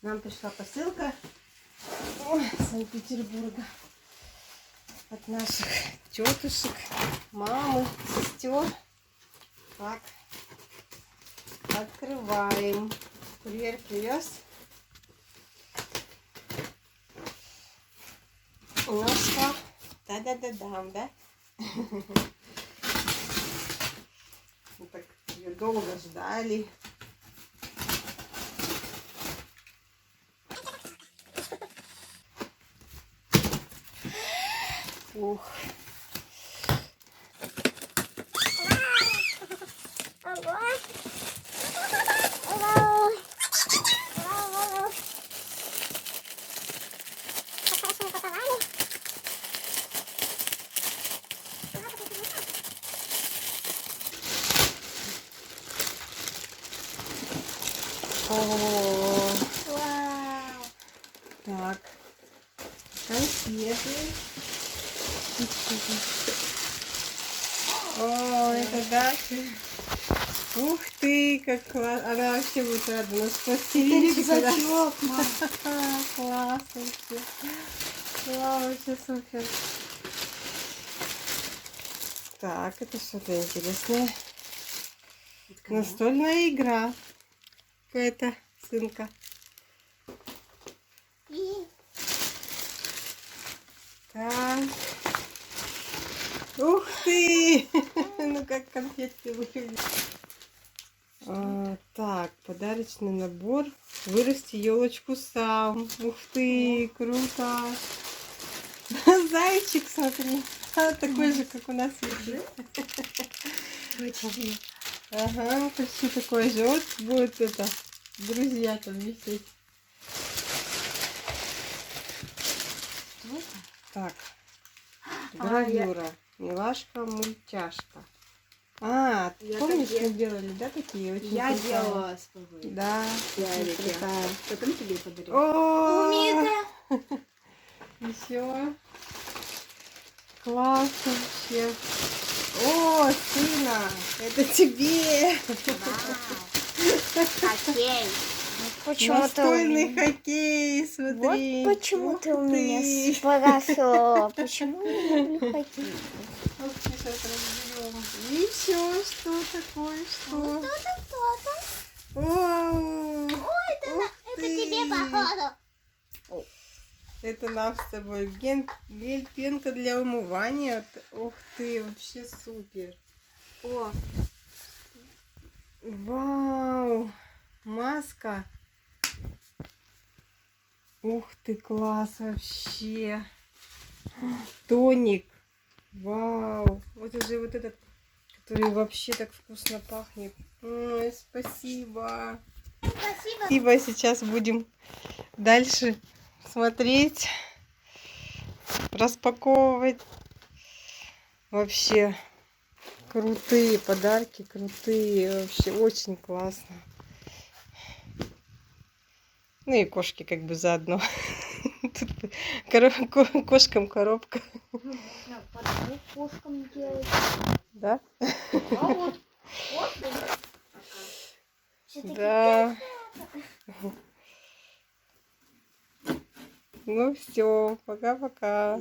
Нам пришла посылка из Санкт-Петербурга от наших тетушек, мамы, сестер. Так, открываем. Курьер привез. Ну что? Да-да-да-дам, да? Мы так ее долго ждали. Ух. О, Вау! так, конфеты. О, это Даша. Ух ты, как классно. Она вообще будет рада нас Это пластилинчик. рюкзачок, мам. Классно вообще. Вау, вообще супер. Так, это что-то интересное. Настольная игра. Какая-то сынка. Так. Ух ты! Ну как конфетки выглядят. Так, подарочный набор. Вырасти елочку сам. Ух ты, круто. Зайчик, смотри. Такой же, как у нас есть. Почти. Ага, почти такой же. Вот будет это. Друзья там висеть. Так. Гравюра. Милашка, мультяшка. Помнишь, мы делали, да, такие очень Я крутые? делала с тобой. Да, Ярики. крутая. Потом тебе подарю. О, еще класс вообще. О, сына, это тебе. Хоккей. Настольный хоккей, смотри. Вот почему Ух ты у меня ты. спрашивала, почему я люблю хоккей. Вот сейчас разберем. Еще что такое, что? Вау! Ух Это ты. тебе походу. Это нам с тобой пенка для умывания. Ух ты, вообще супер. О, Вау! Маска. Ух ты, класс вообще. Тоник. Вау. Вот уже вот этот, который вообще так вкусно пахнет. Ой, спасибо. спасибо. Спасибо. Сейчас будем дальше смотреть, распаковывать. Вообще крутые подарки, крутые. Вообще очень классно. Ну и кошки как бы заодно. Тут кошкам коробка. Подарок кошкам делать. Да? А вот Да. Ну все, пока-пока.